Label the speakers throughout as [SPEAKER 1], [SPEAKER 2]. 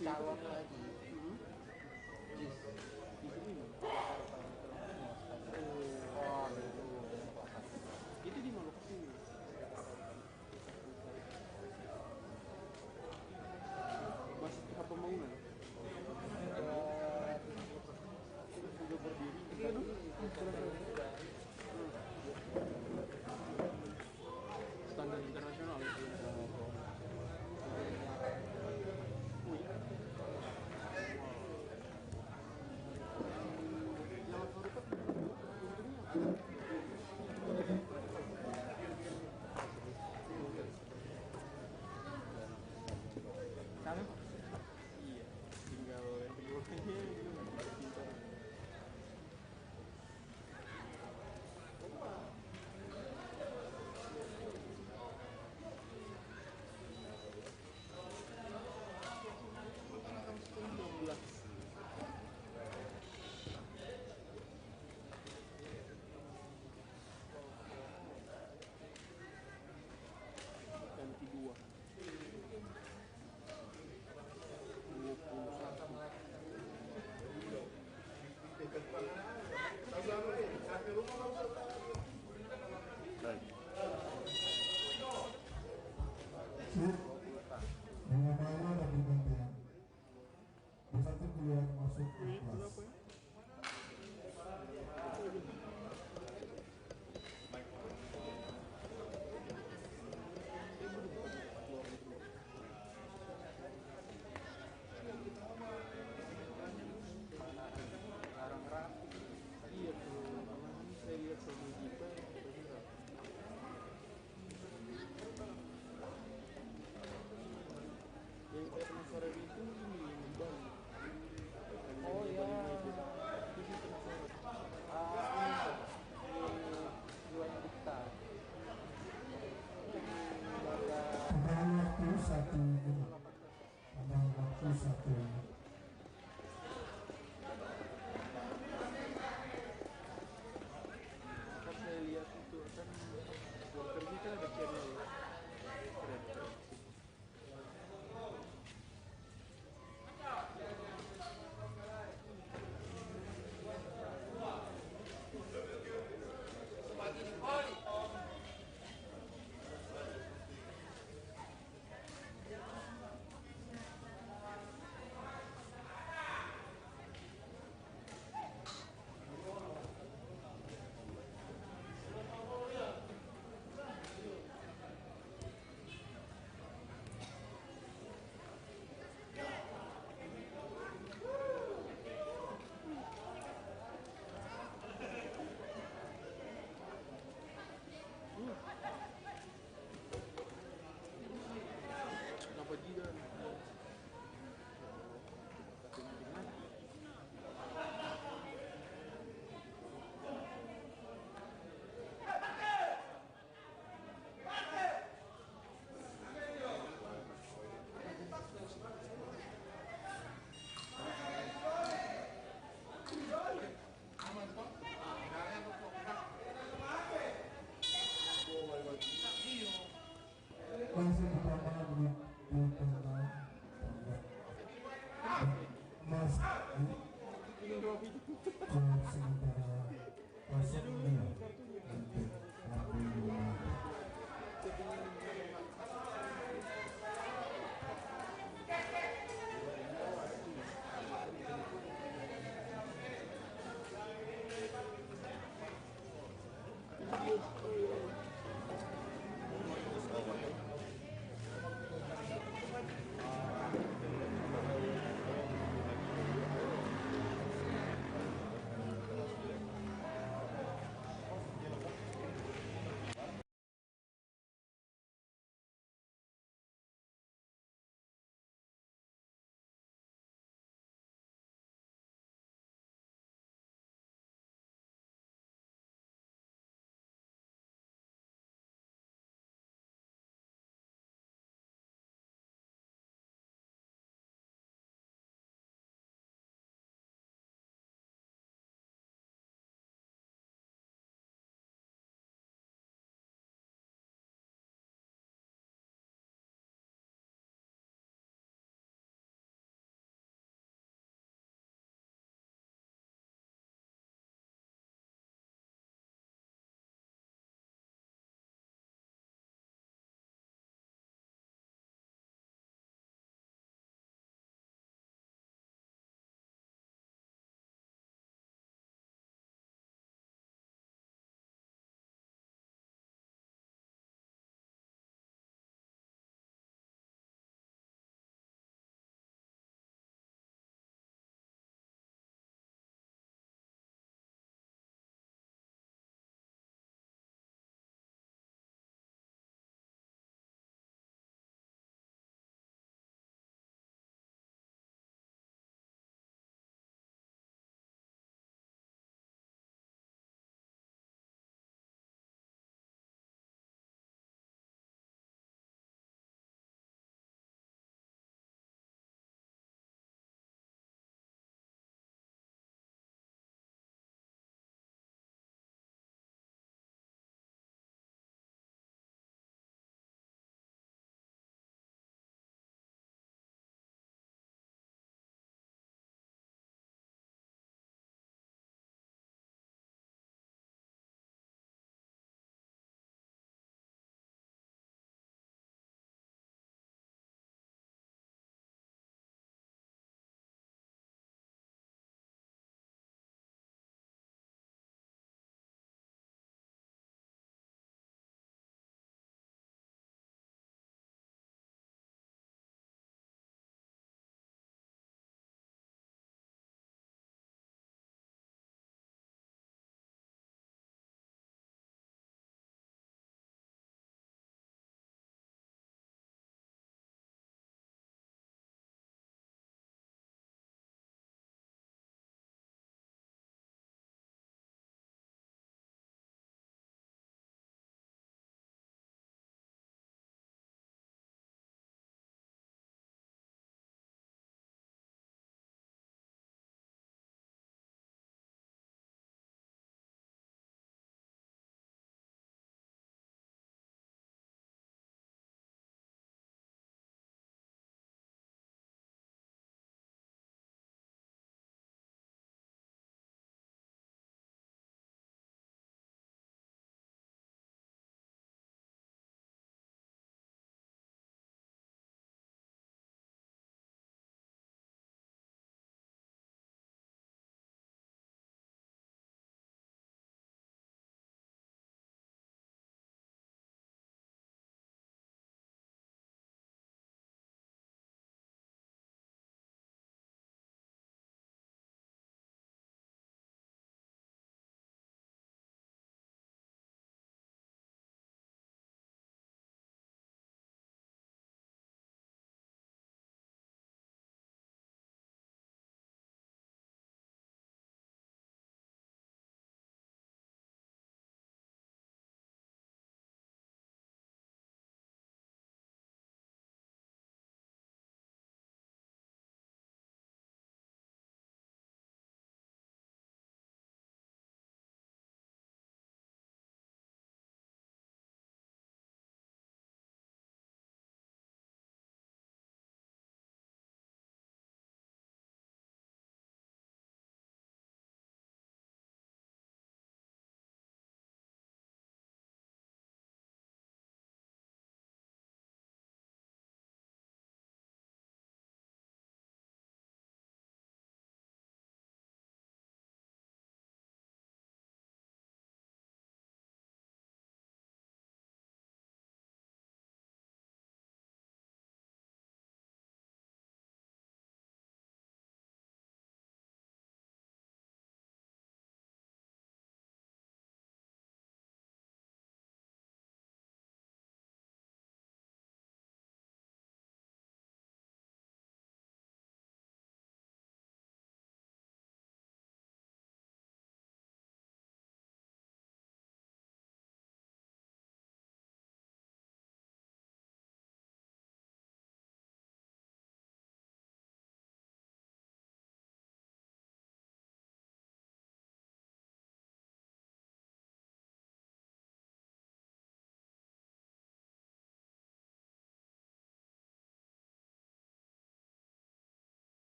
[SPEAKER 1] calon lagi.
[SPEAKER 2] Jis.
[SPEAKER 1] Itu ini.
[SPEAKER 2] Oh, itu.
[SPEAKER 1] Itu di mana lokasinya? Masih tahap pembangunan. Sudah berdiri.
[SPEAKER 2] Iya dong.
[SPEAKER 1] Standar internasional itu. Wih. Yang Afrika
[SPEAKER 2] Kami
[SPEAKER 1] iya, tinggal yang keduanya itu pintar. Ganti 2
[SPEAKER 3] Dengan mana lagi gantian? Bisa tuh keluar masuk kelas.
[SPEAKER 1] Sekarang rapi. Iya tuh, saya lihat sama kita yang kayak penasaran itu ini Membang.
[SPEAKER 2] Oh ya.
[SPEAKER 1] Itu sih penasaran.
[SPEAKER 2] Jual kita. Lembaga
[SPEAKER 3] Tambah waktu satu menit. Tambah waktu 1 menit.
[SPEAKER 1] Kan saya lihat itu kan workernya kan ada channel keren. Kenapa jidan?
[SPEAKER 3] Langsung pertama di tentang Mas ke sementara pasang dia untuk ambil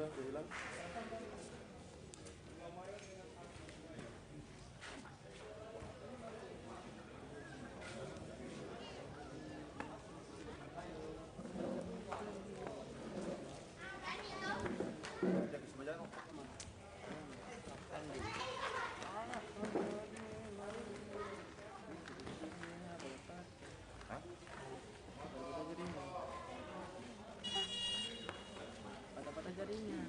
[SPEAKER 1] udah hilang.
[SPEAKER 2] Patah-patah jarinya.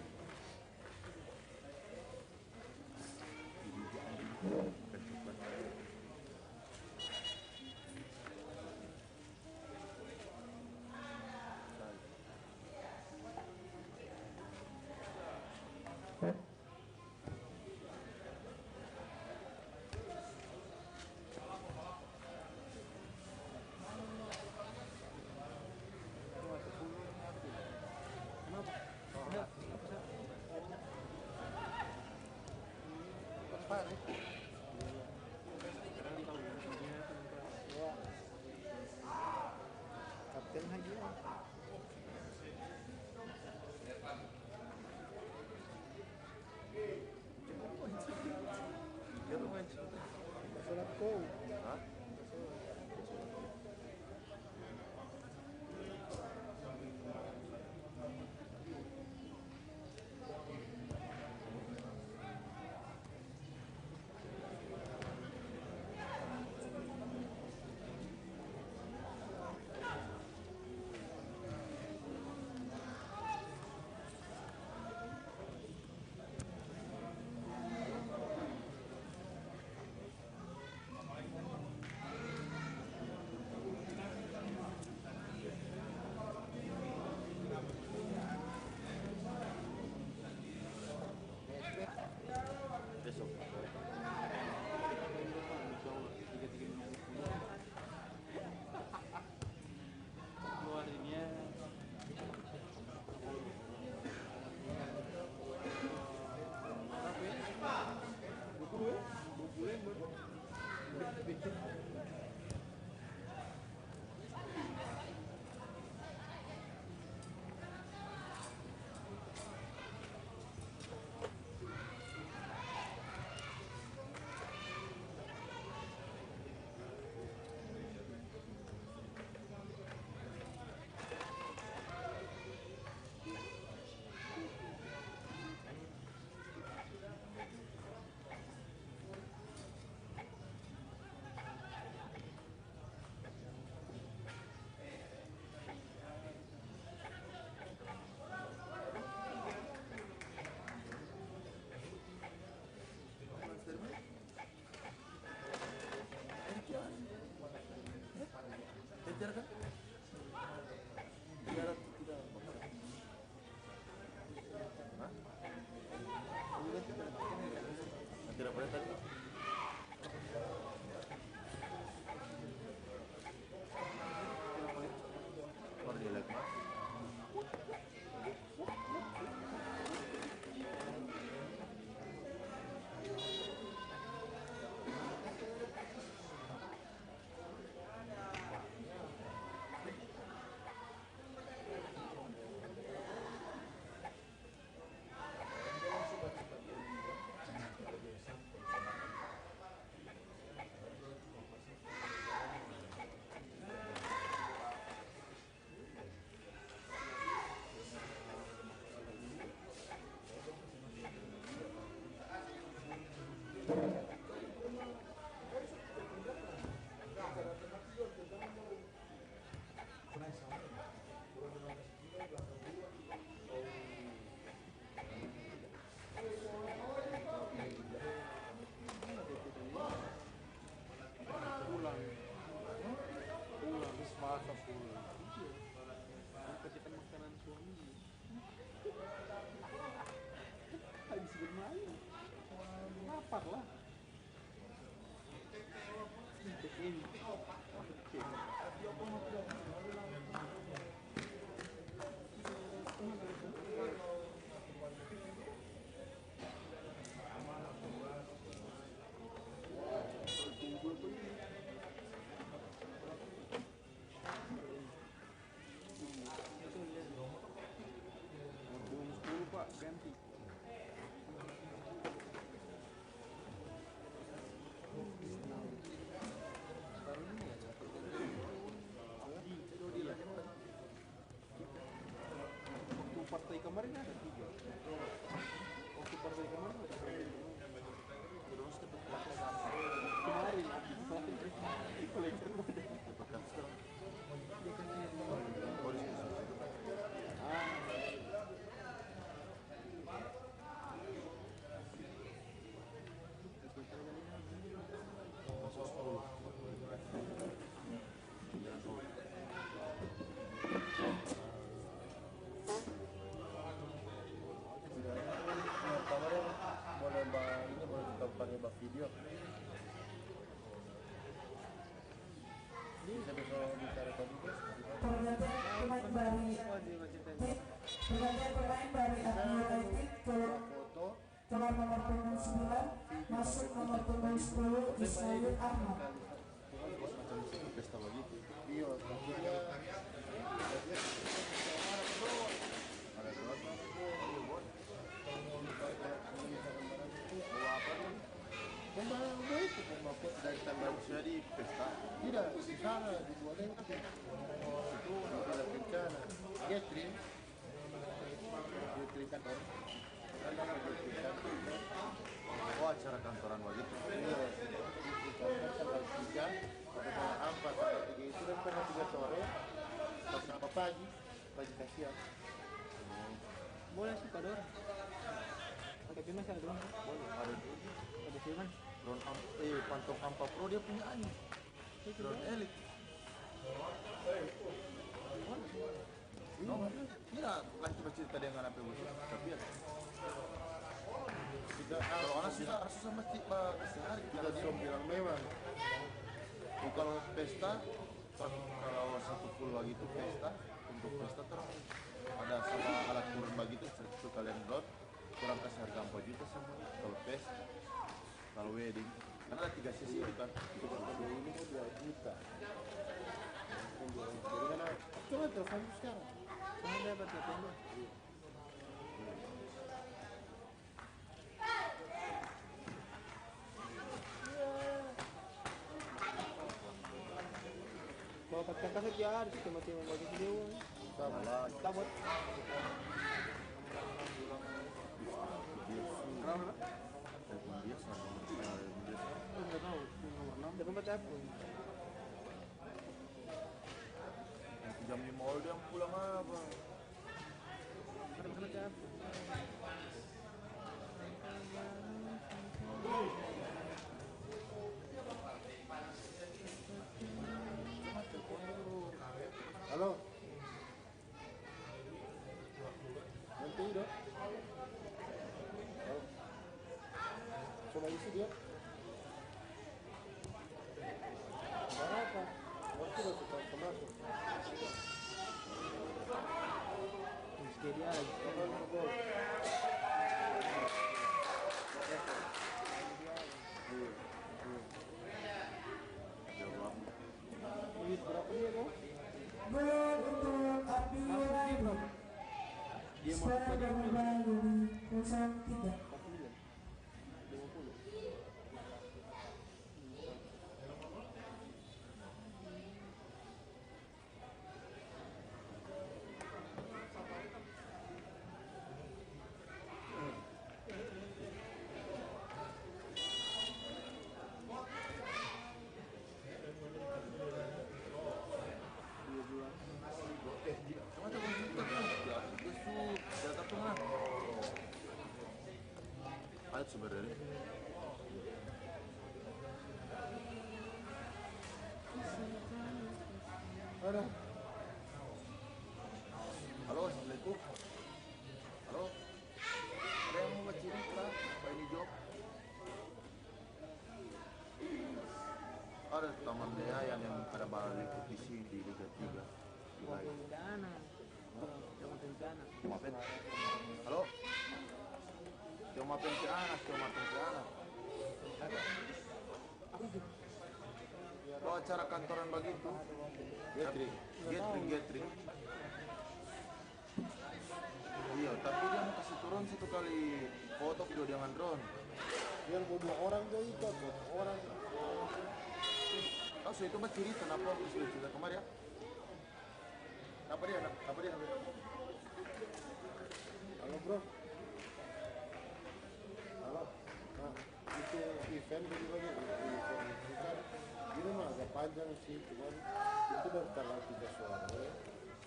[SPEAKER 1] Kapten lagi ya. Masalah kau. Hah? Besok.
[SPEAKER 2] Keluarinnya
[SPEAKER 1] Kejar kan? Kejar tidak. Hah? Tidak boleh tadi. Kalau dia lagi.
[SPEAKER 2] masak pulang. Kasihkan makanan suami. Habis bermain. Lapar lah. Ini. Pak, kan partai kemarin ada 3. Waktu partai kemarin ada 3.
[SPEAKER 4] Terus dapat pakai apa?
[SPEAKER 2] Kemarin habis di kolektor ada.
[SPEAKER 4] Dapat sekarang.
[SPEAKER 2] Dia kan dia
[SPEAKER 4] Oh, di situ.
[SPEAKER 5] Kemarin boleh pakai video. Bisa besok bicara tadi guys.
[SPEAKER 1] Pergantian pemain dari Abdi United
[SPEAKER 5] Foto.
[SPEAKER 1] keluar nomor punggung 9, masuk nomor punggung 10 Ismail Ahmad.
[SPEAKER 4] Macam itu pesta begitu.
[SPEAKER 5] Iya, tentunya
[SPEAKER 4] Ada drone. Iya, buat. Bawa apa tuh?
[SPEAKER 5] pembawa itu pembawa dari tanggal
[SPEAKER 4] Jadi pesta.
[SPEAKER 5] tidak di sana di Boleh itu ada bencana. Gathering kantor. Ada gathering kantor.
[SPEAKER 4] Oh, acara kantoran begitu.
[SPEAKER 5] Iya, di kantor tanggal 3 sampai tanggal 4 tanggal 3 itu kan pernah 3 sore sampai pagi kasihan.
[SPEAKER 2] boleh sih Pak Dor. Ada film ada dong.
[SPEAKER 4] Boleh, ada itu.
[SPEAKER 2] Ada film.
[SPEAKER 4] Drone Pantong Ampa Pro dia punya ani. Drone elit. Ini lanjut cerita dengan apa itu. Tapi ya.
[SPEAKER 5] Tidak
[SPEAKER 4] Kalau orang susah mesti sehari
[SPEAKER 5] tidak bisa bilang memang.
[SPEAKER 4] kalau pesta kalau satu pulau gitu pesta untuk pesta terus ada sama alat turun begitu itu kalian drone kurang kasih harga 4 juta semua kalau pesta kalau wedding karena ada 3 sesi itu kan itu
[SPEAKER 5] Kalau ini mau 2 juta. Jadi karena coba telepon sekarang.
[SPEAKER 2] Saya dapat telepon. Kalau pakai kaset ya harus cuma bagi video.
[SPEAKER 4] salah
[SPEAKER 2] Tabot. Kenapa?
[SPEAKER 4] telepon biasa
[SPEAKER 2] Enggak tahu. Nomor 6. Telepon telepon.
[SPEAKER 4] jam 5 malam dia pulang apa
[SPEAKER 2] Ada telepon.
[SPEAKER 5] Halo. Nanti dong. Oh. Coba isi dia. Berapa? Waktu udah kita masuk.
[SPEAKER 2] Meski dia lagi.
[SPEAKER 5] Gol.
[SPEAKER 4] jawab
[SPEAKER 2] Duit berapa dia kok?
[SPEAKER 1] Gol untuk Abdi United.
[SPEAKER 2] Dia mau
[SPEAKER 1] Skor berubah jadi 0-3.
[SPEAKER 2] 50.
[SPEAKER 4] Ayat sebenarnya
[SPEAKER 5] Ada.
[SPEAKER 4] halo assalamualaikum halo ada yang mau cerita apa ini job ada teman dia yang ada balik kompetisi di Liga 3 di Bali.
[SPEAKER 2] Dana. Jangan bencana.
[SPEAKER 4] Maafin. Halo. Cuma maafin ke anak. Kalau acara kantoran begitu, gathering. Iya, tapi dia mau kasih turun 1 kali foto video dengan drone.
[SPEAKER 5] Yang bodoh orang tuh ikut, orang.
[SPEAKER 4] Oh, so itu mah cerita kenapa aku sudah cerita kemarin ya? Apa dia?
[SPEAKER 5] bro. Halo. Nah, itu event bagaimana? Event itu kan dia memang agak panjang sih, cuman itu dari tanggal 3 sore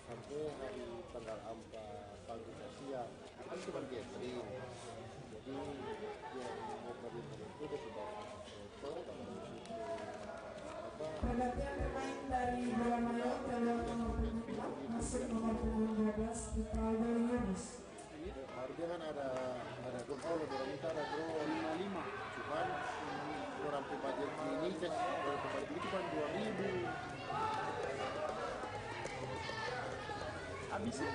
[SPEAKER 5] sampai hari tanggal 4 pagi siang. Kan cuma gathering. Jadi yang mau pergi itu udah sudah foto sama itu apa?
[SPEAKER 3] Pergantian pemain dari Bola Mayor keluar nomor punggung 4 masuk nomor punggung 12 di Aldo Yunus.
[SPEAKER 5] Harga kan ada kontrol orang kita ada bro
[SPEAKER 1] 55.
[SPEAKER 5] cuman orang budget ini kan dari pemain itu cuma 2.000
[SPEAKER 1] Habis ya?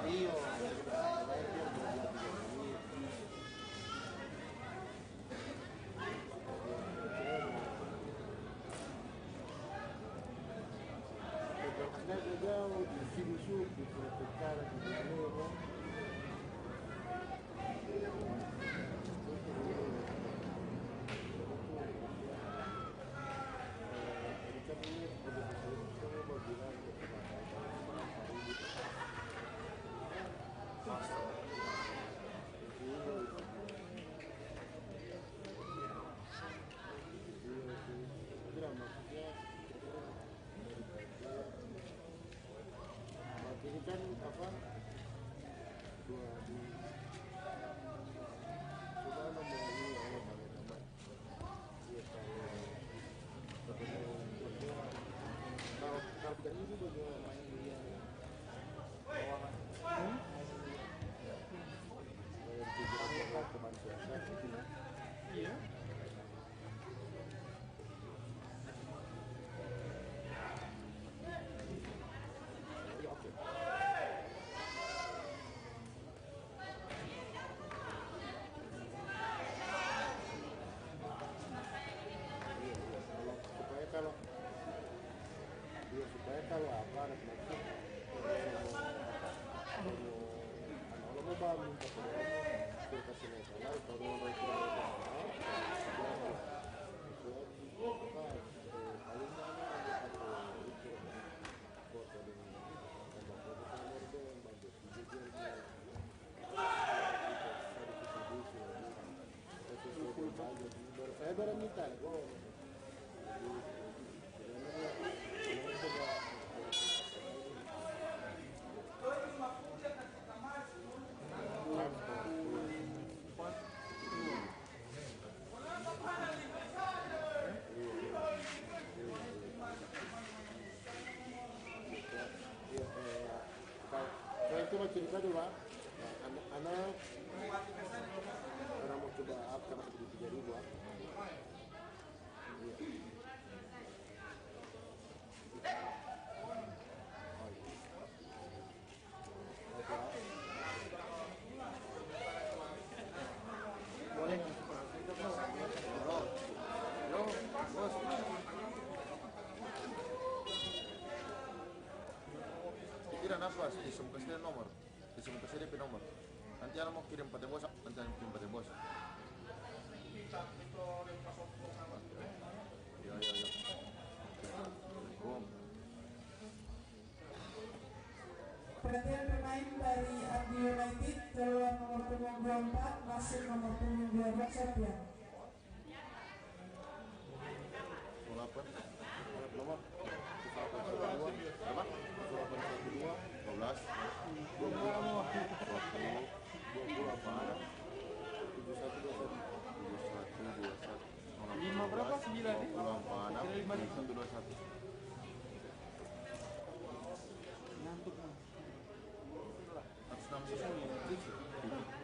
[SPEAKER 5] Rio jauh di sini sub di Pulau di Pulau ini kan apa dua di coba nomor ini Allah nama dia kalau tidak ini bagaimana main dia kawangan bayar 700 teman biasa
[SPEAKER 1] Iya.
[SPEAKER 5] supaya kalau apa anak nanti kalau mau bangun ke kasih nasional kalau mau naik ke nasional itu apa paling mana ada satu itu foto dengan tambah foto sama itu yang bagus video saya baru minta kok saya cuma cerita dulu Pak, anak-anak orang mau coba up karena seperti 3.000 Pak. Boleh bos.
[SPEAKER 4] Kira nafas, disebut kasih nomor, disebut kasih DP nomor. Nanti anak mau kirim pada bos, nanti anak kirim pada bos. Ya. Boom.
[SPEAKER 3] Pergantian pemain dari Adi United keluar nomor punggung 24 masuk nomor punggung 12 Sofian.
[SPEAKER 4] Nomor
[SPEAKER 5] Nomor
[SPEAKER 4] berapa?
[SPEAKER 1] 5 berapa? 9 ya?
[SPEAKER 4] 121.
[SPEAKER 1] Ngantuk nih.
[SPEAKER 4] 169.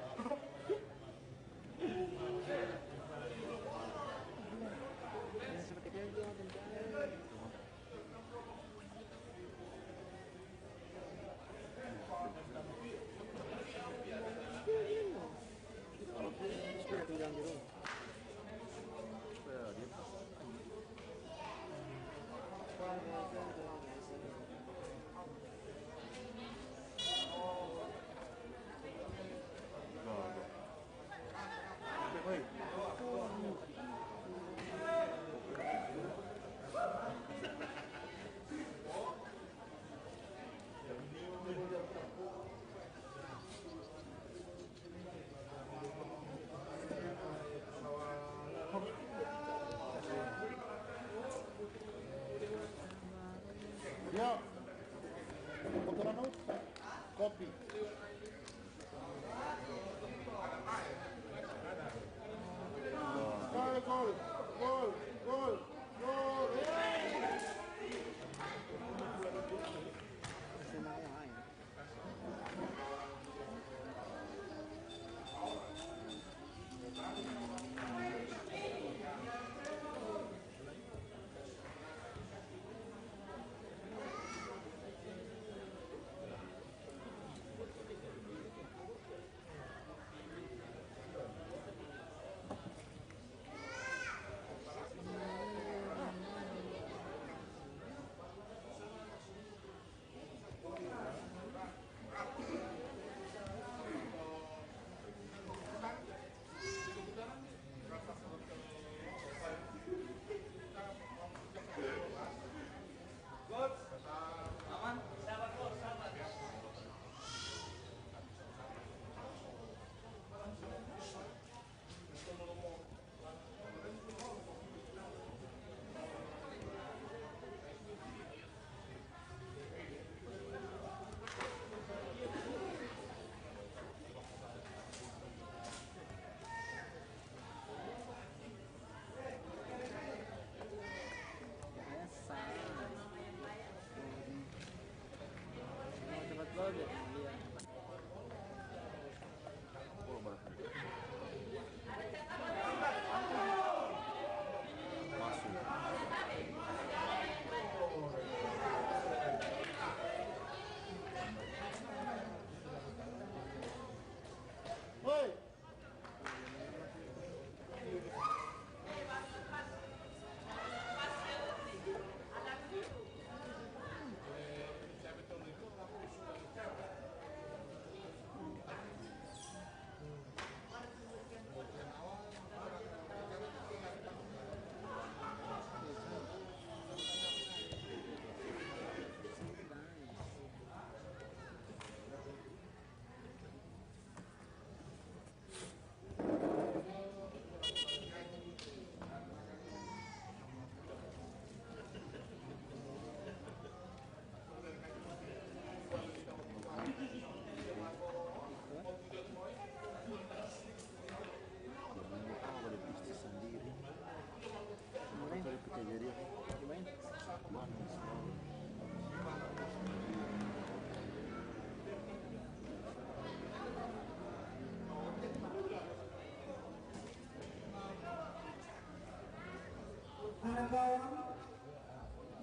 [SPEAKER 3] gawang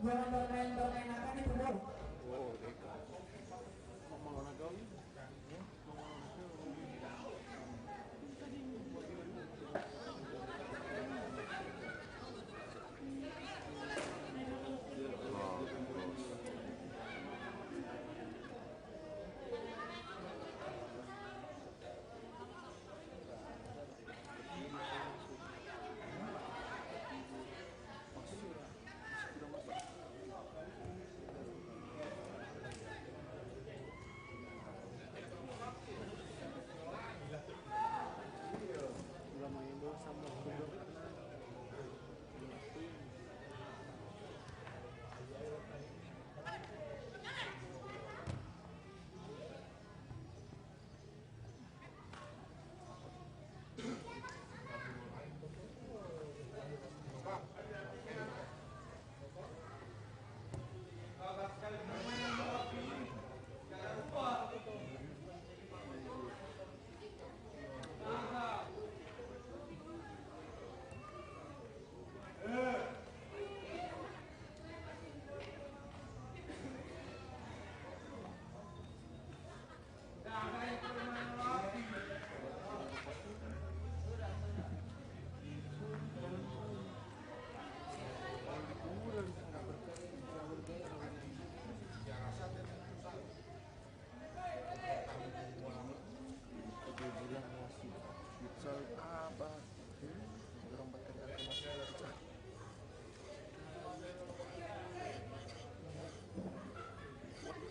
[SPEAKER 3] jangan bermain akan itu bol.
[SPEAKER 1] Oh, Deka. Mau mana kau ini?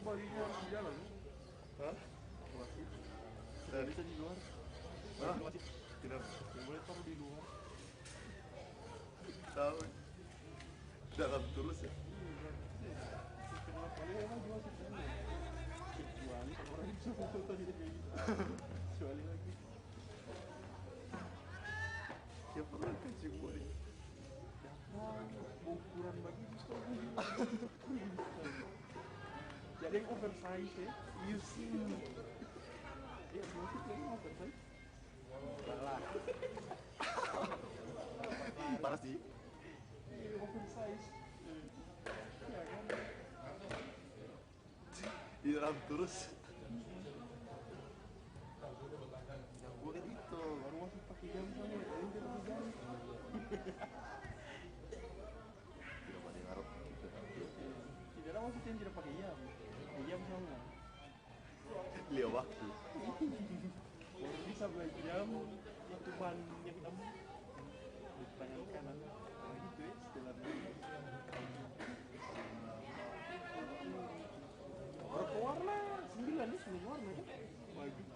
[SPEAKER 1] Baginya harus di jalan.
[SPEAKER 4] Hah?
[SPEAKER 1] Wasit.
[SPEAKER 4] Dari
[SPEAKER 1] Bisa di luar.
[SPEAKER 4] Hah?
[SPEAKER 1] Wasit.
[SPEAKER 4] Tidak
[SPEAKER 1] Yang boleh taruh di luar.
[SPEAKER 4] tahu. Dalam terus ya.
[SPEAKER 1] Setelah kali emang jual sebenarnya. Kecuali kalau orang bisa foto dia kayak gitu. Kecuali lagi.
[SPEAKER 4] Ya pernah kecil boy.
[SPEAKER 1] Ukuran bagus kok. Jadi yang oversize ya. You see. Iya, musik yang oversize. Salah.
[SPEAKER 4] Parah sih.
[SPEAKER 1] Iya, oversize. Iya kan.
[SPEAKER 4] Di dalam terus.
[SPEAKER 1] Yang gue kan itu baru wasit pakai jam sama ya. Ini dia pakai jam.
[SPEAKER 4] Tidak pada ngarep gitu.
[SPEAKER 1] Tidak ada wasit yang tidak pakai jam. Pakai jam sama.
[SPEAKER 4] Lihat waktu.
[SPEAKER 1] Baru bisa berjam itu ban yang hitam di tangan kanan. Nah, gitu ya setelah itu. Berapa warna? 9 nih, 9 warna kan? Bagus.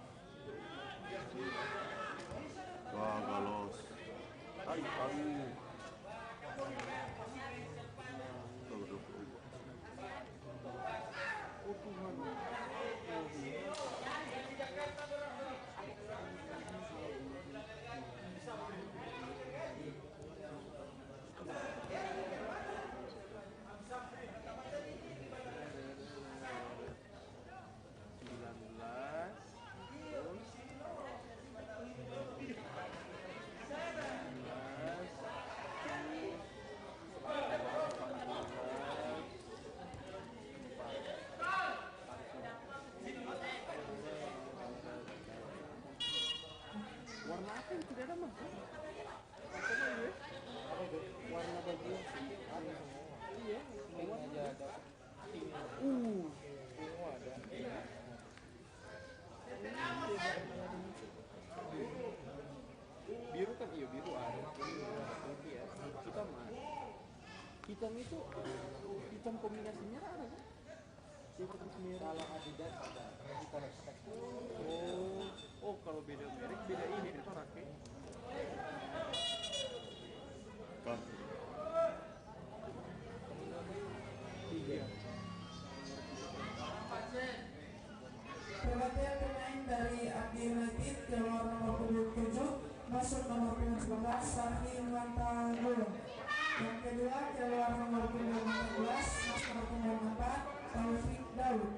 [SPEAKER 4] Wah, galos. Aduh. Tuh.
[SPEAKER 1] Oh Tuhan. Warna apa yang tidak ada mas? Apa ya? Warna baju ada semua. Iya, semua aja ada. Semua ada. Biru kan iya biru ada. Putih ya. Hitam ada. Hitam itu hitam kombinasinya ada kan? Hitam merah. Kalau Adidas ada. Oh kalau beda merek beda ini kita pakai.
[SPEAKER 4] Kan.
[SPEAKER 1] Iya.
[SPEAKER 3] Pergantian pemain dari Abdi United keluar nomor 27 masuk nomor 19 Sahil Mantanggul. Yang kedua keluar nomor 14 masuk nomor 4 Taufik Daud.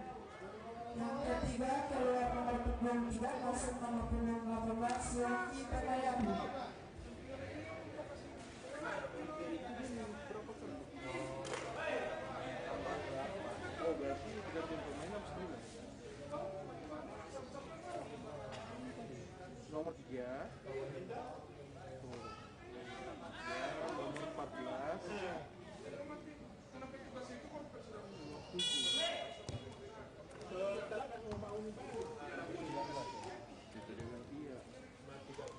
[SPEAKER 3] Yang ketiga keluar nomor 23 masuk nomor 18 Yogi Takayamu.
[SPEAKER 1] Itu dia berapa nomor 14. Iya.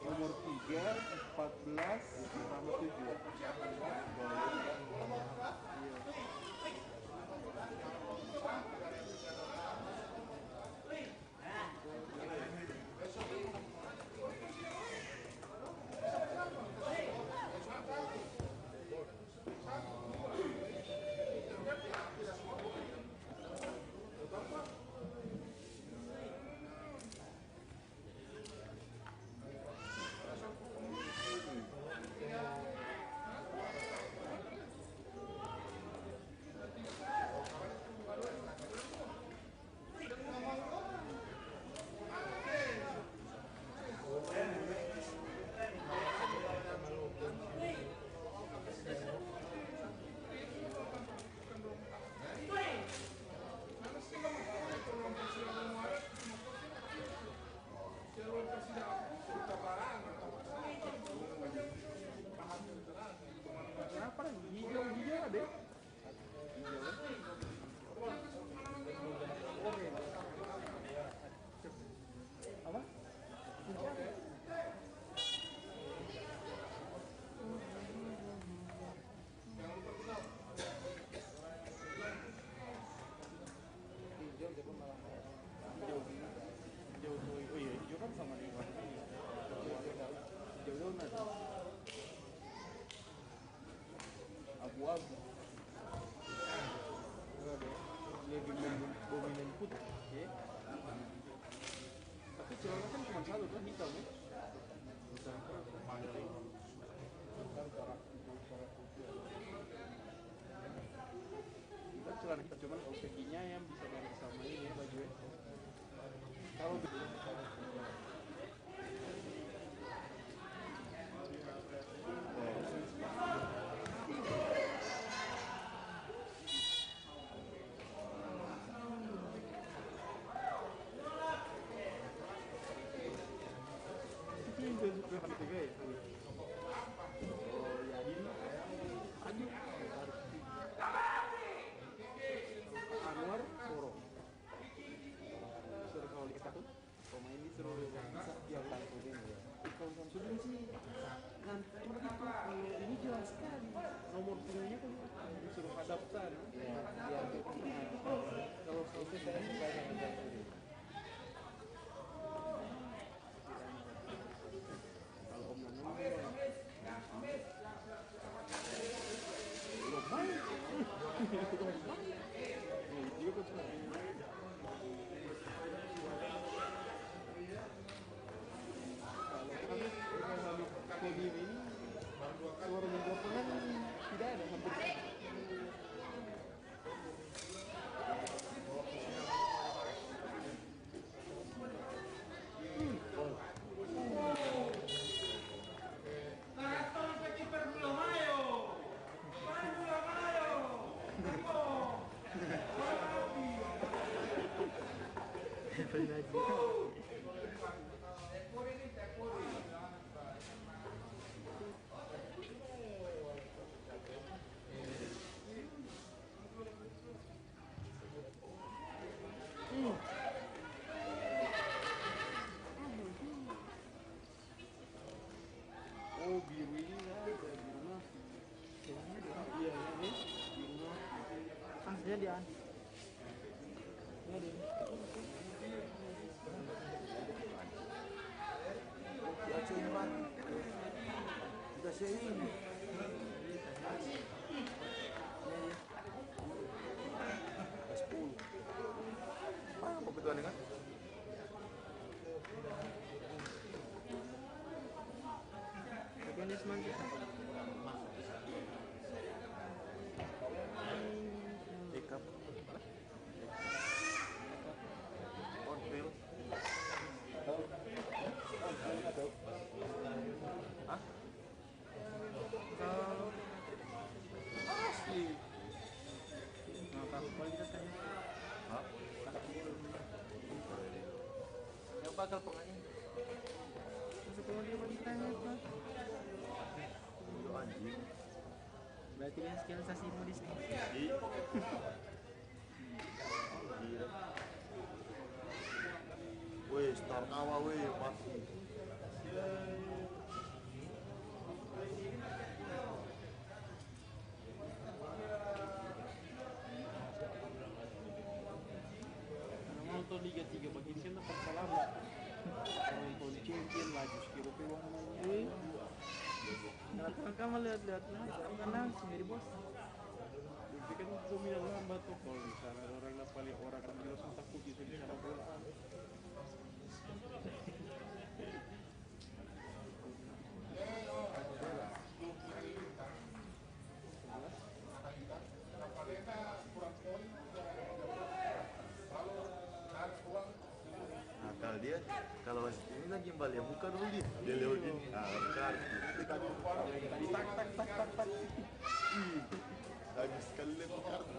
[SPEAKER 1] Nomor 3, 14, sama 7. Kenapa hijau ada? Apa? Hijau tuh, oh iya hijau kan sama nih warna ini. Hijau donat. Abu-abu. Lebih dominan putih, ya. Tapi celana kan cuma satu tuh hitam ya. Kita celana kita cuman kalau kakinya yang bisa bareng sama ini ya baju ya. Kalau Anwar Soro. Suruh kalau kita tuh pemain ini suruh bisa tiap Samsudin ya. Kalau Samsudin sih nanti itu ini jelas sekali nomor punggungnya kan disuruh hadap sana. Ya, kalau itu saya suka dengan Samsudin. Kalau Om Nanang belum main. Dia kan suka kalau di ini suara di lapangan tidak ada hampir. Oh biru ini lah, biru mah. Iya ini biru mah.
[SPEAKER 2] Aslinya dia.
[SPEAKER 1] Ini ada. Ya cuma udah sering. Apa betul kan?
[SPEAKER 2] Bagiannya semangka.
[SPEAKER 1] Dekap. Onfil. Hah? Asli.
[SPEAKER 2] Nah, kalau kita tanya.
[SPEAKER 1] Hah? Yang bakal penganya.
[SPEAKER 2] Masuk ke sekian sasimu di sini.
[SPEAKER 4] Gila. Weh, Star Kawa weh, mati.
[SPEAKER 1] Nonton Liga 3 bagi ini kan dapat selamat. Nonton champion lagi sekilo ke uang namanya.
[SPEAKER 2] Kalau kamu lihat-lihat lah, kamu langsung dari bos.
[SPEAKER 1] Tapi kan dominan lambat tuh kalau misalnya orang yang paling orang kan langsung takut itu di sana bola.
[SPEAKER 4] Nah, kalau dia kalau wasit ini lagi balik buka dulu dia lewat ini. Ah, bukan.
[SPEAKER 1] Tak tak tak tak tak.
[SPEAKER 4] Lagi sekali lewat kartu.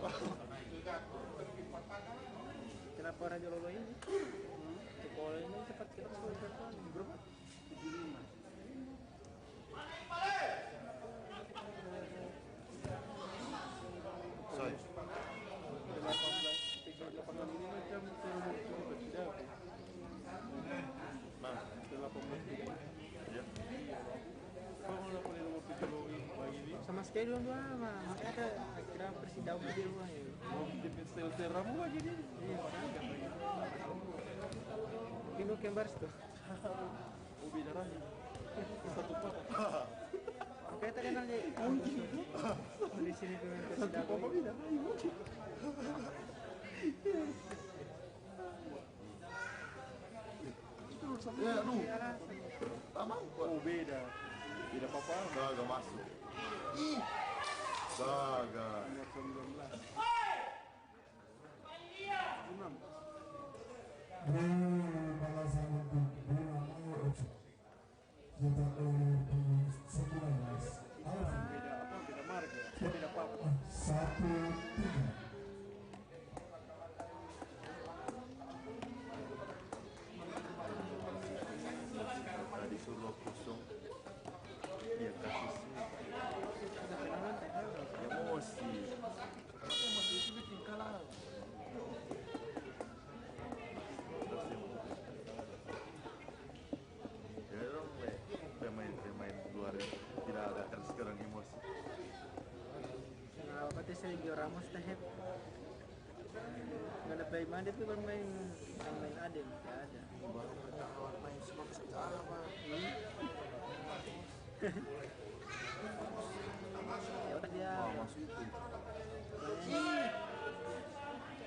[SPEAKER 2] Kenapa Raja Lolo ini? Sekolah ini cepat kita sekolah berapa? Berapa?
[SPEAKER 1] 75.
[SPEAKER 4] Soy.
[SPEAKER 1] 18 ini macam nomor 7 tidak apa?
[SPEAKER 4] Nah,
[SPEAKER 1] 18 ini.
[SPEAKER 4] ya.
[SPEAKER 1] Kalau nak pilih nomor 7 lagi bagi ini,
[SPEAKER 2] Sama sekali dua mah. Makanya kira persidau di rumah ya.
[SPEAKER 1] mau kita sel-sel ramu lagi ni.
[SPEAKER 2] Iya, agak lagi. Mungkin kembar tuh.
[SPEAKER 1] Ubi darahnya. Satu patah.
[SPEAKER 2] Makanya tak kenal dia. Di sini tuh
[SPEAKER 1] Satu
[SPEAKER 2] persidau.
[SPEAKER 1] papa bida.
[SPEAKER 4] Ya, aduh. Tak mampu.
[SPEAKER 1] Oh beda. Beda papa.
[SPEAKER 4] Gagal masuk. Gagal.
[SPEAKER 1] Nomor 19. 6.
[SPEAKER 3] Balasan untuk Dinamo Cetak oleh 19 Alvan
[SPEAKER 1] Beda apa? Beda marga. Beda papa.
[SPEAKER 3] 1-3.
[SPEAKER 4] Tadi suruh kosong. Dia kasih emosi. Emosi itu bikin kalah. Ya dong, pemain luar tidak ada kan sekarang emosi.
[SPEAKER 2] Nah, apa tuh Sergio Ramos teh? Nggak ada pemain itu kan main Adem, nggak ada.
[SPEAKER 4] Baru berkawan main sebab sejarah pak.
[SPEAKER 2] Ya udah dia.
[SPEAKER 4] Oh, masuk itu.
[SPEAKER 2] Kayaknya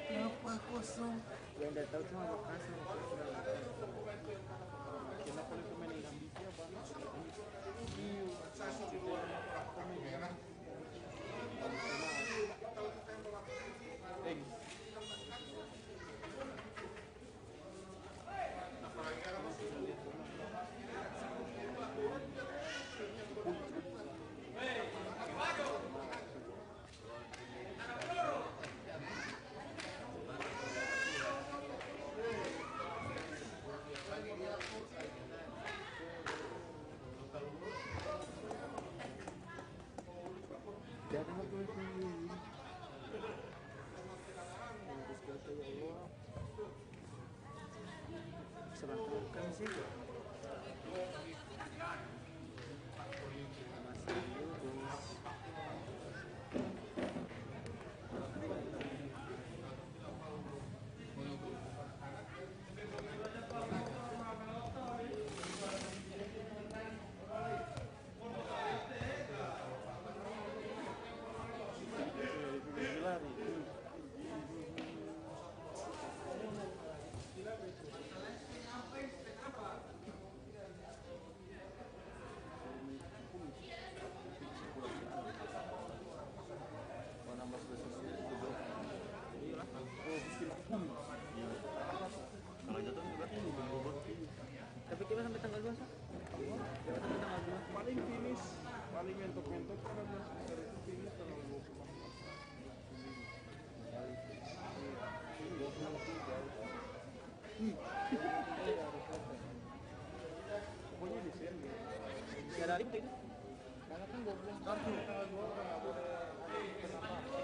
[SPEAKER 4] Kenapa kosong?
[SPEAKER 2] yang udah tahu cuma Bekasi.
[SPEAKER 1] Kenapa lu pemain yang ambisi apa?
[SPEAKER 2] Jangan apa itu. Selangkahkan sih. Masih lurus.
[SPEAKER 4] Kalau jatuh juga bobot.
[SPEAKER 2] Tapi kita sampai tanggal 2 sah. Kita sampai tanggal 2.
[SPEAKER 1] Paling finish, paling mentok-mentok kan masuk dari itu finish tanggal 24. Pokoknya di sini.
[SPEAKER 2] Gak ada itu. Karena kan 12 tahun tanggal 2 orang nggak boleh ada event apa-apa.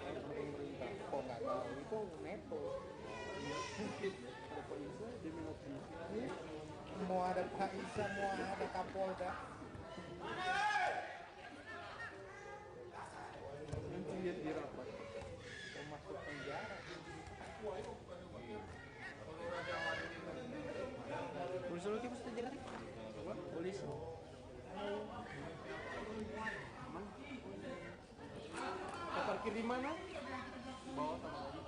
[SPEAKER 2] Karena pemerintah kok nggak tahu itu nepo.
[SPEAKER 1] Ada Pak Isa demi ngopi.
[SPEAKER 2] Mau ada Pak Isa, mau ada Kapolda.
[SPEAKER 1] Nanti lihat di rapat.
[SPEAKER 2] Mau masuk penjara.
[SPEAKER 1] Polisi lagi pasti jadi. Apa? Polisi. Aman. Kita parkir di mana? Bawah sama lagi.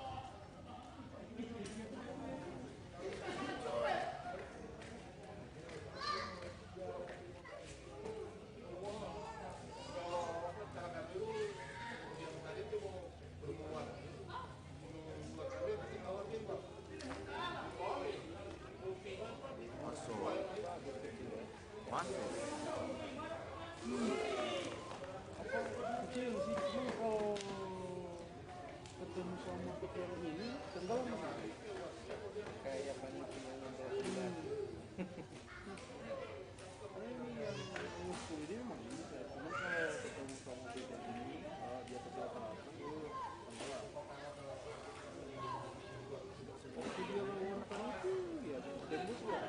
[SPEAKER 4] Masuk.
[SPEAKER 1] Kecil sih, cuma kalau ketemu sama ketua ini, tenggelam mas.
[SPEAKER 2] Kayak panitia yang berbulan.
[SPEAKER 1] Ini yang ngusul ini memang bisa, cuma kalau ketemu sama ketua ini, dia kesalahan apa, tenggelam. Seperti dia menggunakan itu, ya tembus ya.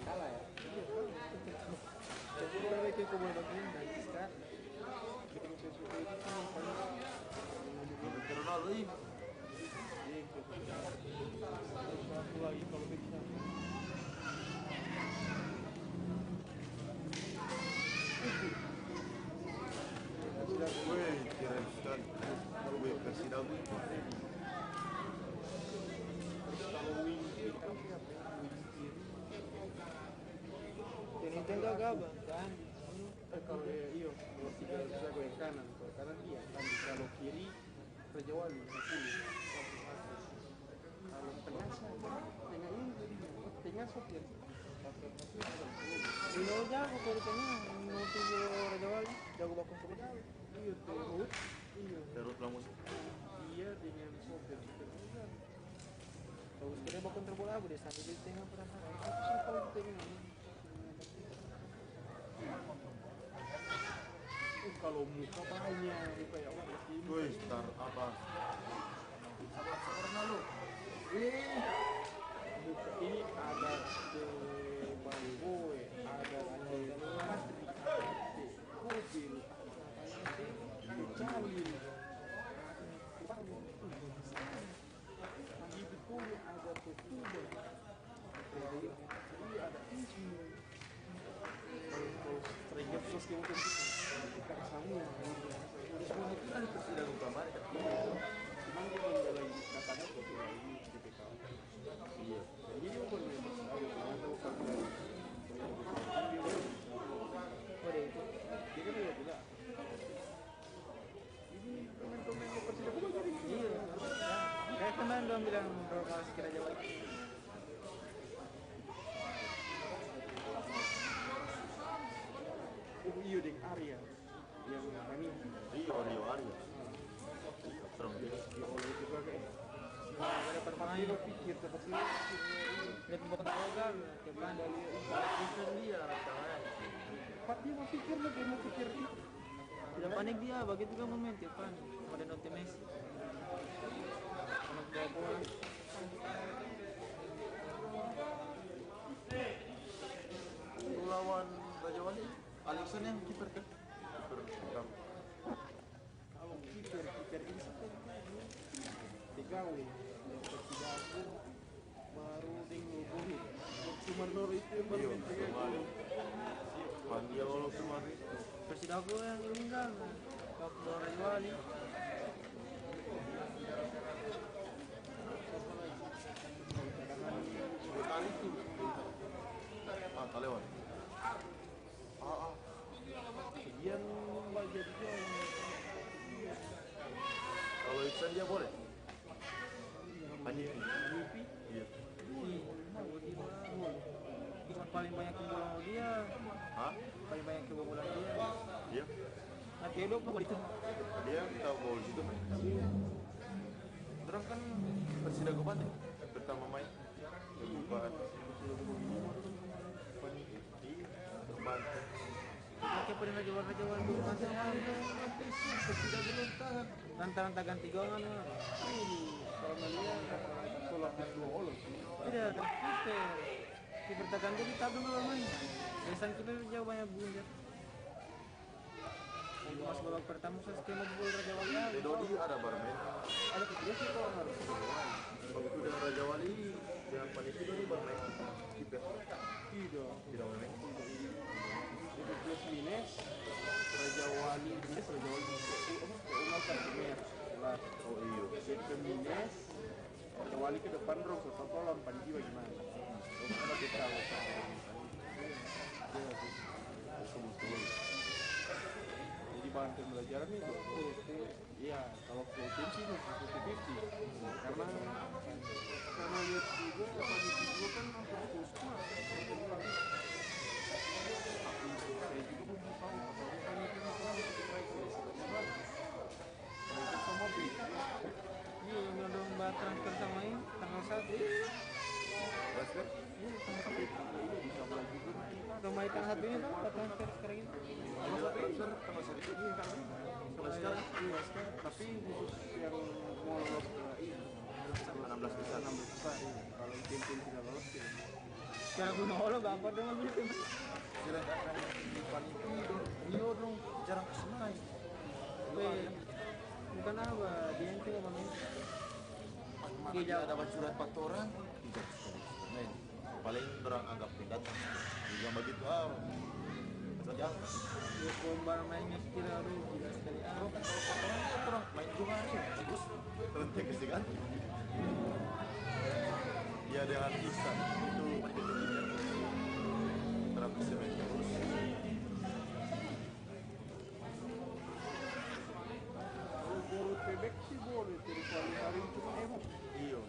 [SPEAKER 2] Salah ya?
[SPEAKER 1] Iya kan, jadi mereka kebanyakan dari sekarang. Bikin sesuatu itu kan paling
[SPEAKER 4] Betul lalu ini.
[SPEAKER 1] aku lagi kalau bisa.
[SPEAKER 4] Wih, keren sekali. Wih, kasih daun.
[SPEAKER 1] Kalau wing kiri kan siapa ya? Wing kiri.
[SPEAKER 2] Ini tengah gabah kan?
[SPEAKER 1] Kalau iya, kalau tidak bisa gue yang kanan, kalau kanan dia kan kalau kiri Raja Wali 10. Kalau tengah saya tengah ini tengah sopir.
[SPEAKER 2] Dino jago kalau di tengah, nutu Raja Wali, jago bakal sebelah.
[SPEAKER 1] Iya terus, iya
[SPEAKER 4] Terus lamus.
[SPEAKER 1] iya dengan sopir.
[SPEAKER 2] Kalau sebenarnya bakal terbola aku deh, sambil di tengah perasaan.
[SPEAKER 1] Aku sih kalau di tengah. Kalau muka banyak, muka ya Allah ini.
[SPEAKER 4] Wih, star apa? Sabar lu.
[SPEAKER 1] Muka ini ada ke Bangboy, ada ke Lastri, ada ke Mobil, ke Jalil, di Betul ada ke Kuba, ini ada Ismu. Kalau Stranger Sos yang mungkin kita sama
[SPEAKER 4] Semua itu kan persidangan kamar kan?
[SPEAKER 1] cuman dia belum lagi katanya foto lagi di PK.
[SPEAKER 4] Iya.
[SPEAKER 1] Jadi dia bukan dia tahu kalau tahu kamu
[SPEAKER 2] Oh deh itu.
[SPEAKER 1] dia kan dia bilang ini komen-komen di persidangan bukan dari ini.
[SPEAKER 2] Iya. Kayak kemarin dong bilang normal sekira Raja Wali.
[SPEAKER 1] Oh iya deh Arya yang ini
[SPEAKER 4] Rio Arya. Serem dia.
[SPEAKER 1] dia oleh juga kayak
[SPEAKER 2] Ada permain.
[SPEAKER 1] dia pikir tempat sini
[SPEAKER 2] Lihat bukan program, tiap kan dari
[SPEAKER 4] Itu dia rata-rata.
[SPEAKER 1] Pak dia mau pikir lagi mau pikir itu
[SPEAKER 2] tidak panik dia, begitu kan momen tiap kan. Ada note Messi. Anak bawa bola.
[SPEAKER 4] Itu lawan Raja Wali. Alexan yang kiper kan? Kiper.
[SPEAKER 1] kalau kiper ini sampai TKW yang ketiga aku baru dengan cuma Nor itu yang baru
[SPEAKER 4] Iya,
[SPEAKER 1] main TKW.
[SPEAKER 4] Pandia lolos kemarin.
[SPEAKER 2] Persidago yang meninggal. Waktu Raja Wali.
[SPEAKER 4] Dua kali tuh. Ah, Talewan. Ah.
[SPEAKER 1] Yang bagian dia
[SPEAKER 4] Kalau Iksan dia boleh? Hanifi.
[SPEAKER 1] Hanifi
[SPEAKER 4] Iya.
[SPEAKER 2] Paling banyak kebobolan dia.
[SPEAKER 4] Hah?
[SPEAKER 2] Paling banyak kebobolan dia.
[SPEAKER 4] Iya.
[SPEAKER 2] Nah, Theo apa itu?
[SPEAKER 4] Dia kita gol situ main. Terus kan Persidago Pati pertama main pembukaan. Iya.
[SPEAKER 1] daripada raja wali dulu kan
[SPEAKER 4] Tidak gelontar.
[SPEAKER 1] lantaran tak ganti gongan
[SPEAKER 2] Kalau melihat kalau lapis 2 olos
[SPEAKER 1] tidak kiper tak ganti di tabung kalau main biasanya kiper jauh banyak bunyi untuk mas babak pertama saya skema gol raja wali
[SPEAKER 4] Di Dodi ada bermain.
[SPEAKER 2] ada ketiga sih kalau harus
[SPEAKER 4] Waktu udah Raja Wali yang paling itu Dodi bermain kiper. Tidak bermain.
[SPEAKER 2] itu plus minus Raja Wali Ungal Kartumer
[SPEAKER 4] Oh iya.
[SPEAKER 2] itu minus Raja Wali ke depan dong soal lawan Panji bagaimana kalau kita tahu
[SPEAKER 4] Betul.
[SPEAKER 2] jadi bahan pembelajaran itu iya kalau full team sih 50-50 karena lihat juga Panji juga kan hampir full squad saya juga belum tahu apakah itu sama beli
[SPEAKER 1] iya yang ada mbak transfer sama ini tanggal 1
[SPEAKER 4] Basket.
[SPEAKER 2] tanggal 1 ini bisa mulai juga
[SPEAKER 1] atau main tanggal 1 ini tuh mbak transfer sekarang ini
[SPEAKER 4] Ada transfer tanggal 1 itu.
[SPEAKER 2] iya kan
[SPEAKER 4] Sampai sekarang.
[SPEAKER 2] iya sekarang tapi khusus yang mau lolos ke ini
[SPEAKER 4] 16 besar.
[SPEAKER 2] 16 besar iya. Kalau tim-tim tidak lolos ya
[SPEAKER 1] sekarang gue nolong gak apa dengan punya tim
[SPEAKER 4] Sedangkan di Panipi Rio dong jarang kesenai.
[SPEAKER 1] bukan apa dia yang cuma main
[SPEAKER 4] Dia dapat surat 4 orang tidak sekali main. Paling orang anggap pendatang. Juga begitu saja.
[SPEAKER 1] dia bombar mainnya sekira aduh gila sekali
[SPEAKER 4] Kalau orang main juga terus terhenti ke ganti. Dia dengan Ihsan itu terapis main terus.
[SPEAKER 2] kalau borot bebek sih boleh jadi kali hari cuma hebat
[SPEAKER 4] Iyo.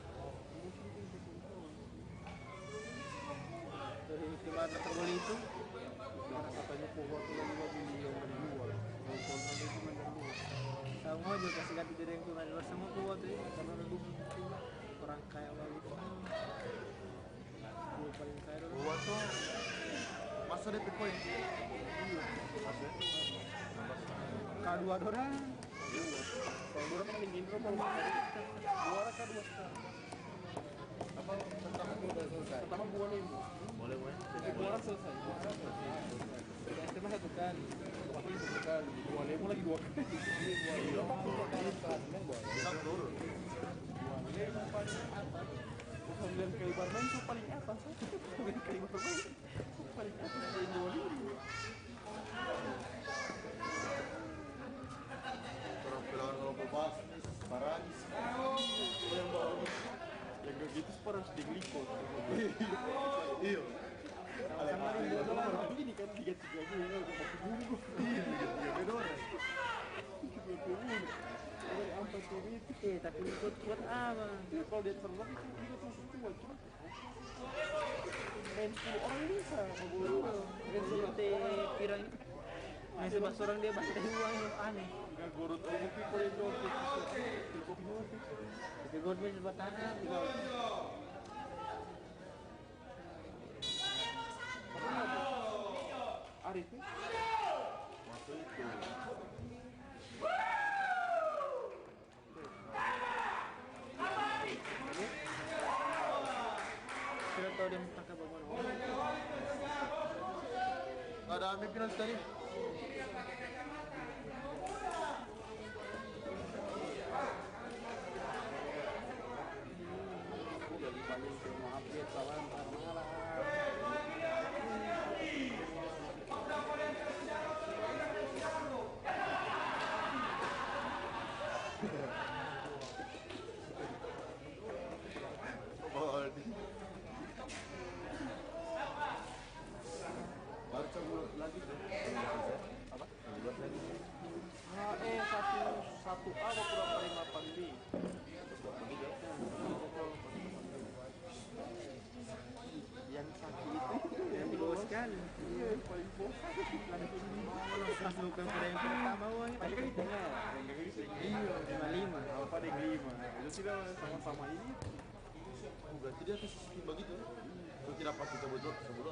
[SPEAKER 1] dari kemarin tergoli itu
[SPEAKER 2] karena katanya pohon itu lagi beli yang dijual kalau kontrak itu cuma dari dua
[SPEAKER 1] sama aja kasih ganti dari yang kemarin bersama gue waktu itu karena ada orang kaya banget gue paling kaya dulu
[SPEAKER 4] Buat tuh masa DP poin. Iya. Masa.
[SPEAKER 1] K2 orang
[SPEAKER 2] kalau dua kan paling intro kalau dua orang kan dua sekarang
[SPEAKER 4] Apa pertama udah selesai?
[SPEAKER 2] pertama dua lima
[SPEAKER 4] Boleh, boleh.
[SPEAKER 2] jadi dua orang selesai
[SPEAKER 1] cuma satu kali
[SPEAKER 2] tapi satu kali dua lima lagi dua kali
[SPEAKER 4] Iya. Bisa turun.
[SPEAKER 2] dua lima paling atas 9 kali bermain itu paling atas 9 kali bermain itu paling atas dari dua lima
[SPEAKER 4] Orang bilang kalau bebas, Paradis.
[SPEAKER 2] yang baru yang kayak gitu harus di glikos
[SPEAKER 4] Iya.
[SPEAKER 2] sama ini doang ini kan 3-3 gue ya udah pakai bumbu
[SPEAKER 4] Iya, beda orang.
[SPEAKER 2] pakai bumbu dari ampas itu
[SPEAKER 1] tapi ikut kuat apa
[SPEAKER 2] ya kalau dia terbang itu juga masuk tua cuma main 10 orang bisa ngebulu
[SPEAKER 1] seperti pirang main 11 orang dia bantai uang yang aneh
[SPEAKER 2] nggak gorot kopi kalau itu kopi dua sih
[SPEAKER 1] tapi gue main sebuah tanah
[SPEAKER 2] Arif ya
[SPEAKER 4] Waktu itu.
[SPEAKER 1] sudah tahu dia tangkap bagaimana
[SPEAKER 4] Nggak ada ambil penalti tadi.
[SPEAKER 2] lagi banyak yang mau update kawan marah
[SPEAKER 4] Oh, baru coba lagi tuh. Apa? Buat lagi.
[SPEAKER 2] satu A atau kurang paling 8 B yang sakit itu yang
[SPEAKER 1] bos sekali
[SPEAKER 2] iya paling bos
[SPEAKER 1] pas bukan pada yang pertama woi
[SPEAKER 2] tadi kan di tengah yang kayak gitu iya
[SPEAKER 1] 55
[SPEAKER 2] apa deh 5 itu sudah sama-sama ini
[SPEAKER 4] Oh, berarti dia tuh sistem begitu. Itu tidak pasti sebut.
[SPEAKER 2] tahu tidak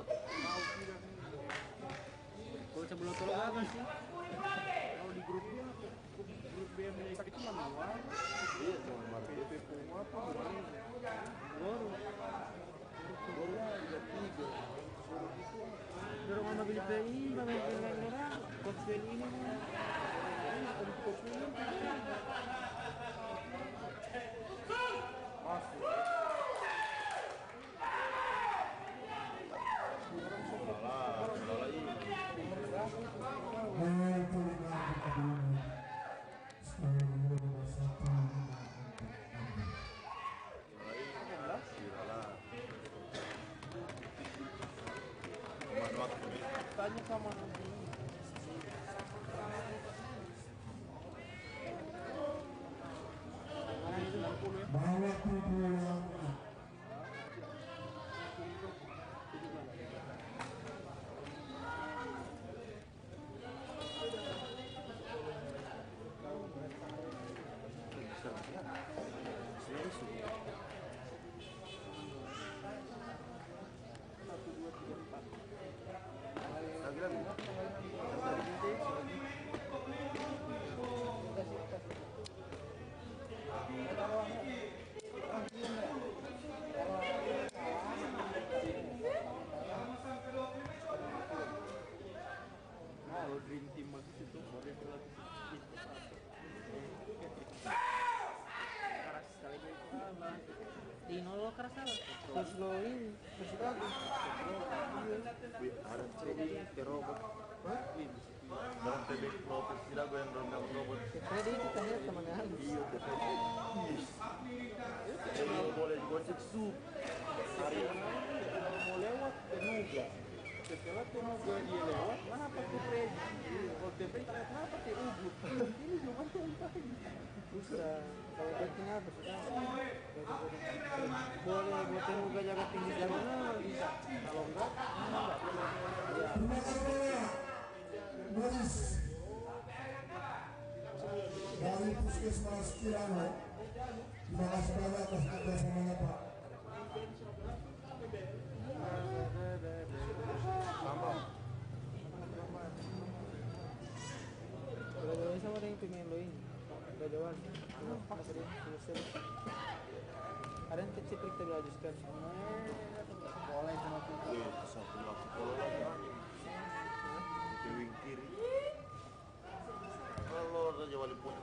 [SPEAKER 1] gue coba belum terlalu sih.
[SPEAKER 2] Kalau di grup dia, grup B yang sakit cuma dua.
[SPEAKER 5] Iya, cuma Marquez.
[SPEAKER 2] PP Puma apa kemarin?
[SPEAKER 1] Baru.
[SPEAKER 5] Golnya ada 3.
[SPEAKER 1] Dorong sama beli PI, bang yang orang. Coach Ben ini mah.
[SPEAKER 2] Coach William masuk.
[SPEAKER 4] Salah ini. Cuman waktu
[SPEAKER 2] Tanya sama Nabi.
[SPEAKER 3] Bawa pulang.
[SPEAKER 2] Kalau Dream Team bagus itu boleh berlatih sedikit. Keras sekali itu kalah.
[SPEAKER 1] Tino lo keras apa? Coach lo ini masih bagus.
[SPEAKER 4] ada
[SPEAKER 2] Jadi terobot.
[SPEAKER 4] dalam PB Lopez tidak gue yang dorong robot.
[SPEAKER 1] Freddy itu kan temannya halus.
[SPEAKER 4] Iya, kalau boleh gocek sup.
[SPEAKER 2] Hari ini mau lewat Tenuga. Setelah Tenuga dia lewat, kenapa tuh Freddy? Kalau TP kenapa tuh Ubud? Ini cuma tumpah.
[SPEAKER 1] Bisa. Kalau backnya apa sudah? Boleh buat Tenuga jaga tinggi jalan bisa. Kalau enggak, ya.
[SPEAKER 3] Boris dari Puskesmas Kirano. Terima kasih banyak atas kerjasamanya Pak.
[SPEAKER 1] Kalau sama ada yang pemain lo ini. Gajawan. Apa dia? Selesai. Ada yang kecil kita dihabiskan.
[SPEAKER 2] Boleh sama tuh.
[SPEAKER 4] Satu waktu kalau lagi di wing kiri. Kalau Raja Wali pun.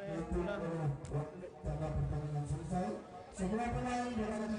[SPEAKER 3] Itu karena pertandingan selesai. Semua pemain berada di